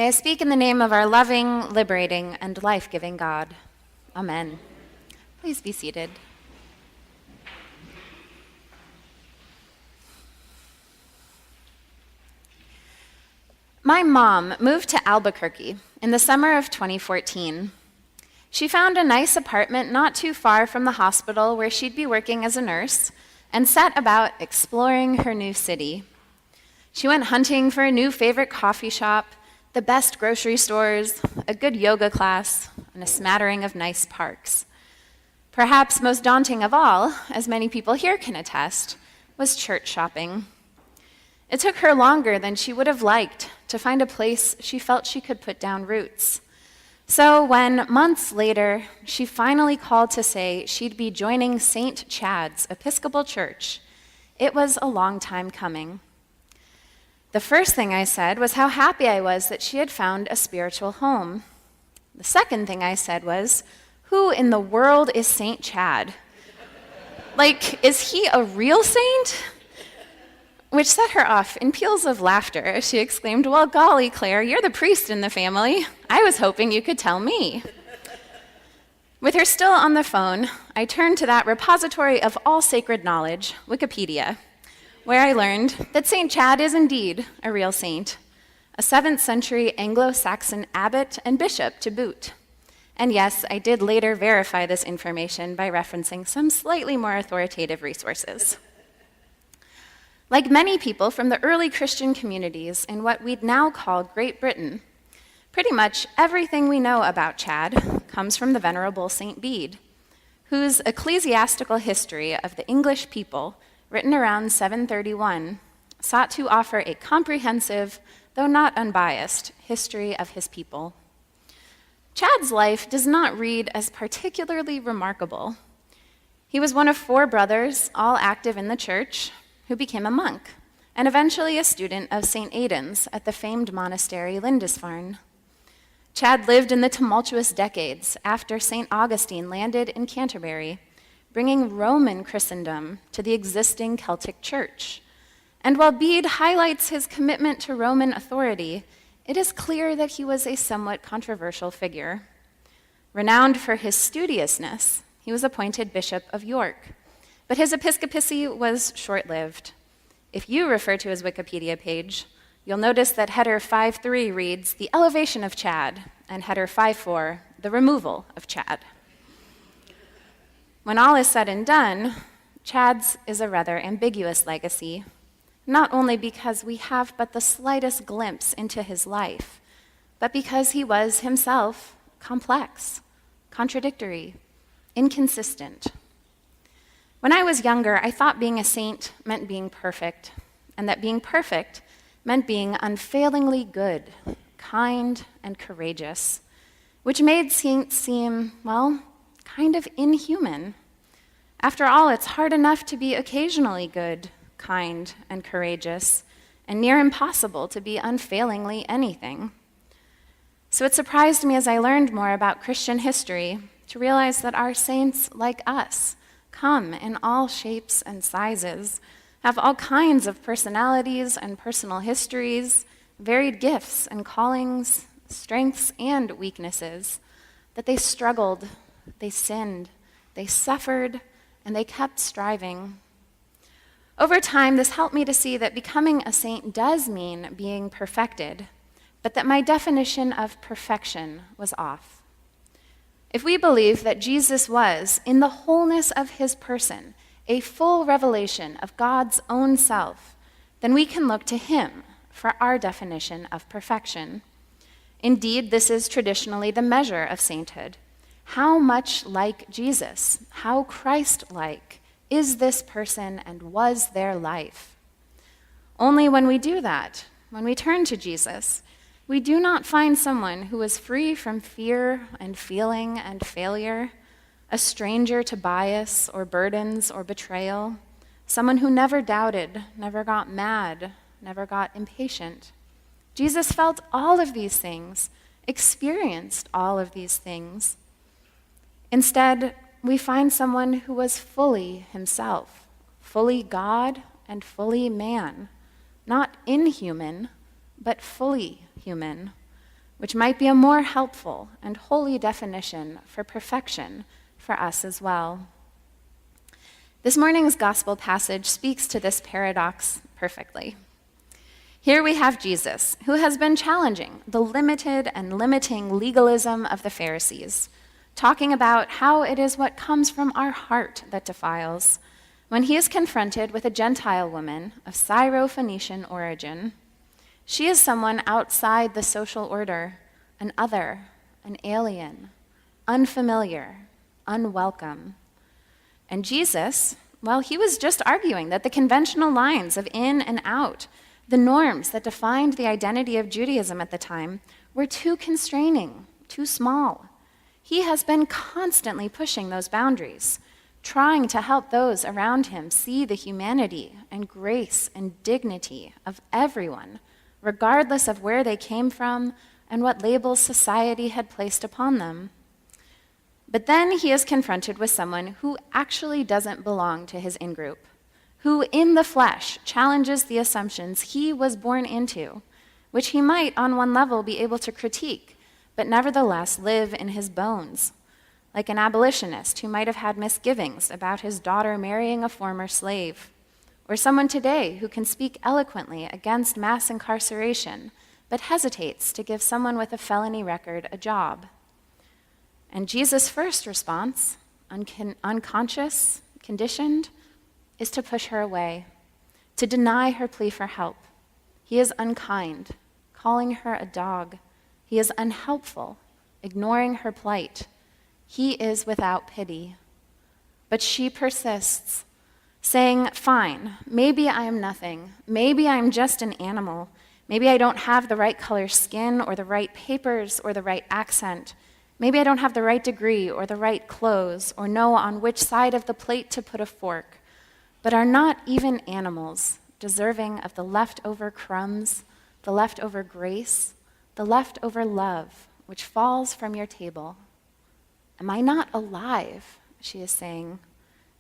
May I speak in the name of our loving, liberating, and life-giving God. Amen. Please be seated. My mom moved to Albuquerque in the summer of 2014. She found a nice apartment not too far from the hospital where she'd be working as a nurse and set about exploring her new city. She went hunting for a new favorite coffee shop, the best grocery stores, a good yoga class, and a smattering of nice parks. Perhaps most daunting of all, as many people here can attest, was church shopping. It took her longer than she would have liked to find a place she felt she could put down roots. So when, months later, she finally called to say she'd be joining St. Chad's Episcopal Church, it was a long time coming. The first thing I said was how happy I was that she had found a spiritual home. The second thing I said was, who in the world is St. Chad? Like, is he a real saint? Which set her off in peals of laughter as she exclaimed, well, golly, Claire, you're the priest in the family. I was hoping you could tell me. With her still on the phone, I turned to that repository of all sacred knowledge, Wikipedia, where I learned that St. Chad is indeed a real saint, a 7th century Anglo-Saxon abbot and bishop to boot. And yes, I did later verify this information by referencing some slightly more authoritative resources. Like many people from the early Christian communities in what we'd now call Great Britain, pretty much everything we know about Chad comes from the Venerable St. Bede, whose ecclesiastical history of the English people, written around 731, sought to offer a comprehensive, though not unbiased, history of his people. Chad's life does not read as particularly remarkable. He was one of 4 brothers, all active in the church, who became a monk, and eventually a student of St. Aidan's at the famed monastery Lindisfarne. Chad lived in the tumultuous decades after St. Augustine landed in Canterbury, bringing Roman Christendom to the existing Celtic church. And while Bede highlights his commitment to Roman authority, it is clear that he was a somewhat controversial figure. Renowned for his studiousness, he was appointed Bishop of York, but his episcopacy was short-lived. If you refer to his Wikipedia page, you'll notice that header 5.3 reads, the elevation of Chad, and header 5.4, the removal of Chad. When all is said and done, Chad's is a rather ambiguous legacy, not only because we have but the slightest glimpse into his life, but because he was himself complex, contradictory, inconsistent. When I was younger, I thought being a saint meant being perfect, and that being perfect meant being unfailingly good, kind, and courageous, which made saints seem, well, kind of inhuman. After all, it's hard enough to be occasionally good, kind, and courageous, and near impossible to be unfailingly anything. So it surprised me as I learned more about Christian history to realize that our saints, like us, come in all shapes and sizes, have all kinds of personalities and personal histories, varied gifts and callings, strengths and weaknesses, that they struggled, they sinned, they suffered, and they kept striving. Over time, this helped me to see that becoming a saint does mean being perfected, but that my definition of perfection was off. If we believe that Jesus was, in the wholeness of his person, a full revelation of God's own self, then we can look to him for our definition of perfection. Indeed, this is traditionally the measure of sainthood. How much like Jesus, how Christ-like is this person and was their life? Only when we do that, when we turn to Jesus, we do not find someone who is free from fear and feeling and failure, a stranger to bias or burdens or betrayal, someone who never doubted, never got mad, never got impatient. Jesus felt all of these things, experienced all of these things. Instead, we find someone who was fully himself, fully God and fully man, not inhuman, but fully human, which might be a more helpful and holy definition for perfection for us as well. This morning's gospel passage speaks to this paradox perfectly. Here we have Jesus, who has been challenging the limited and limiting legalism of the Pharisees, talking about how it is what comes from our heart that defiles, when he is confronted with a Gentile woman of Syro-Phoenician origin. She is someone outside the social order, an other, an alien, unfamiliar, unwelcome. And Jesus, well, he was just arguing that the conventional lines of in and out, the norms that defined the identity of Judaism at the time, were too constraining, too small. He has been constantly pushing those boundaries, trying to help those around him see the humanity and grace and dignity of everyone, regardless of where they came from and what labels society had placed upon them. But then he is confronted with someone who actually doesn't belong to his in-group, who in the flesh challenges the assumptions he was born into, which he might on one level be able to critique, but nevertheless live in his bones, like an abolitionist who might have had misgivings about his daughter marrying a former slave, or someone today who can speak eloquently against mass incarceration, but hesitates to give someone with a felony record a job. And Jesus' first response, unconscious, conditioned, is to push her away, to deny her plea for help. He is unkind, calling her a dog. He is unhelpful, ignoring her plight. He is without pity. But she persists, saying, fine, maybe I am nothing. Maybe I am just an animal. Maybe I don't have the right color skin or the right papers or the right accent. Maybe I don't have the right degree or the right clothes or know on which side of the plate to put a fork. But are not even animals deserving of the leftover crumbs, the leftover grace, the leftover love which falls from your table? Am I not alive? She is saying.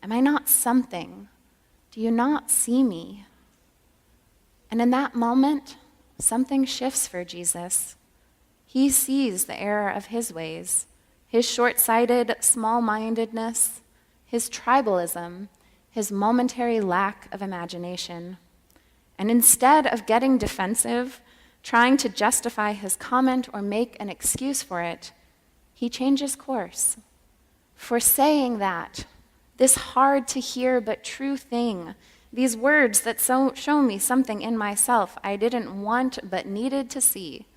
Am I not something? Do you not see me? And in that moment, something shifts for Jesus. He sees the error of his ways, his short-sighted small-mindedness, his tribalism, his momentary lack of imagination. And instead of getting defensive, trying to justify his comment or make an excuse for it, he changes course. For saying that, this hard-to-hear but true thing, these words that show me something in myself I didn't want but needed to see,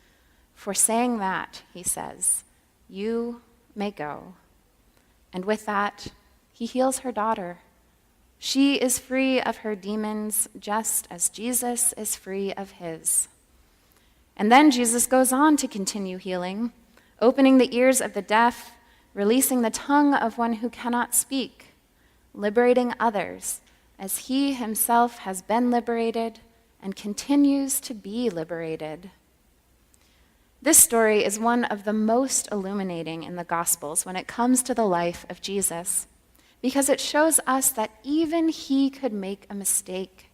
for saying that, he says, you may go. And with that, he heals her daughter. She is free of her demons, just as Jesus is free of his. And then Jesus goes on to continue healing, opening the ears of the deaf, releasing the tongue of one who cannot speak, liberating others, as he himself has been liberated and continues to be liberated. This story is one of the most illuminating in the Gospels when it comes to the life of Jesus, because it shows us that even he could make a mistake.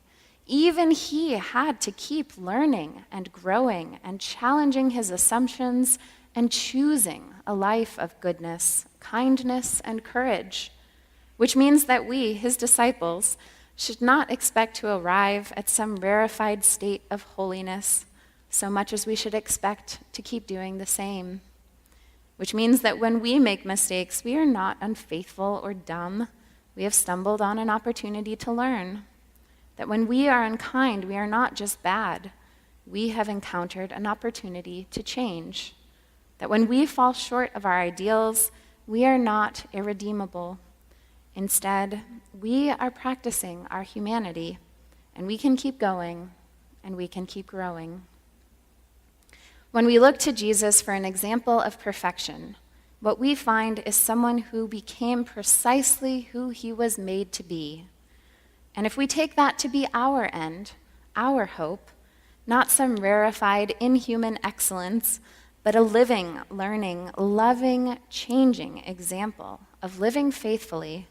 Even he had to keep learning and growing and challenging his assumptions and choosing a life of goodness, kindness, and courage, which means that we, his disciples, should not expect to arrive at some rarefied state of holiness so much as we should expect to keep doing the same. Which means that when we make mistakes, we are not unfaithful or dumb. We have stumbled on an opportunity to learn. That when we are unkind, we are not just bad. We have encountered an opportunity to change. That when we fall short of our ideals, we are not irredeemable. Instead, we are practicing our humanity, and we can keep going, and we can keep growing. When we look to Jesus for an example of perfection, what we find is someone who became precisely who he was made to be. And if we take that to be our end, our hope, not some rarefied, inhuman excellence, but a living, learning, loving, changing example of living faithfully,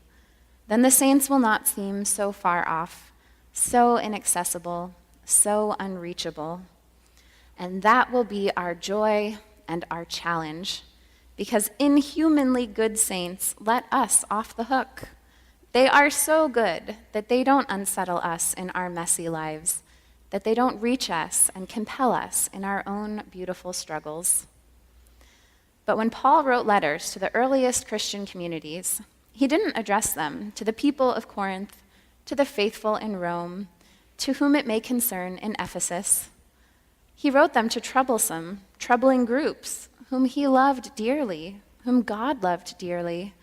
then the saints will not seem so far off, so inaccessible, so unreachable. And that will be our joy and our challenge, because inhumanly good saints let us off the hook. They are so good that they don't unsettle us in our messy lives, that they don't reach us and compel us in our own beautiful struggles. But when Paul wrote letters to the earliest Christian communities, he didn't address them to the people of Corinth, to the faithful in Rome, to whom it may concern in Ephesus. He wrote them to troubling groups whom he loved dearly, whom God loved dearly,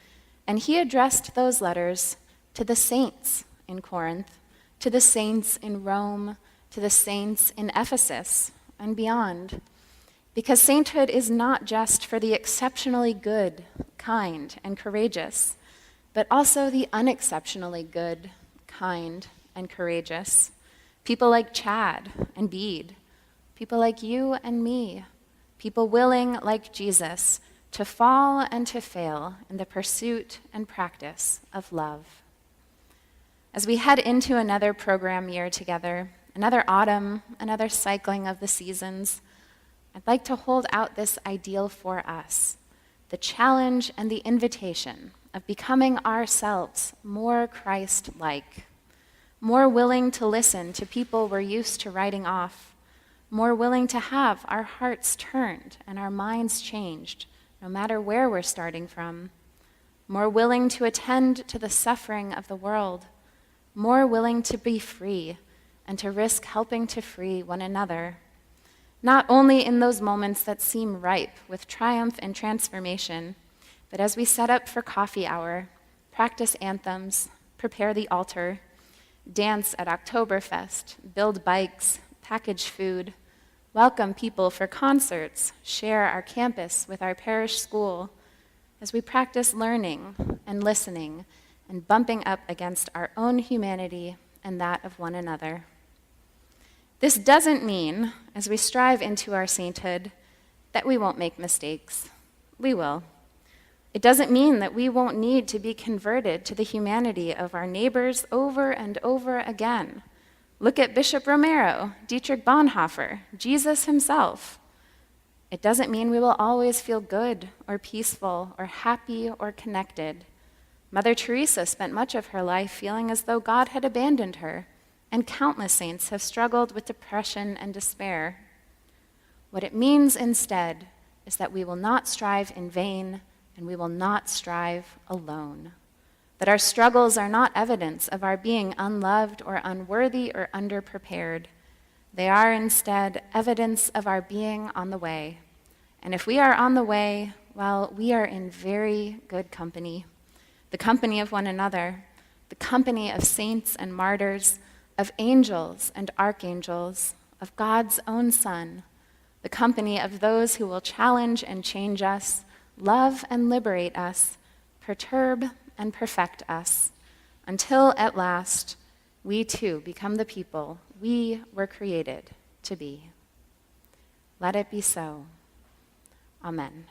and he addressed those letters to the saints in Corinth, to the saints in Rome, to the saints in Ephesus and beyond. Because sainthood is not just for the exceptionally good, kind, and courageous, but also the unexceptionally good, kind, and courageous. People like Chad and Bede, people like you and me, people willing, like Jesus, to fall and to fail in the pursuit and practice of love. As we head into another program year together, another autumn, another cycling of the seasons, I'd like to hold out this ideal for us, the challenge and the invitation of becoming ourselves more Christ-like, more willing to listen to people we're used to writing off, more willing to have our hearts turned and our minds changed, no matter where we're starting from, more willing to attend to the suffering of the world, more willing to be free and to risk helping to free one another, not only in those moments that seem ripe with triumph and transformation, but as we set up for coffee hour, practice anthems, prepare the altar, dance at Oktoberfest, build bikes, package food, welcome people for concerts, share our campus with our parish school, as we practice learning and listening and bumping up against our own humanity and that of one another. This doesn't mean, as we strive into our sainthood, that we won't make mistakes. We will. It doesn't mean that we won't need to be converted to the humanity of our neighbors over and over again. Look at Bishop Romero, Dietrich Bonhoeffer, Jesus himself. It doesn't mean we will always feel good or peaceful or happy or connected. Mother Teresa spent much of her life feeling as though God had abandoned her, and countless saints have struggled with depression and despair. What it means instead is that we will not strive in vain, and we will not strive alone. That our struggles are not evidence of our being unloved or unworthy or underprepared. They are instead evidence of our being on the way. And if we are on the way, well, we are in very good company. The company of one another, the company of saints and martyrs, of angels and archangels, of God's own Son, the company of those who will challenge and change us, love and liberate us, perturb and perfect us, until at last we too become the people we were created to be. Let it be so. Amen.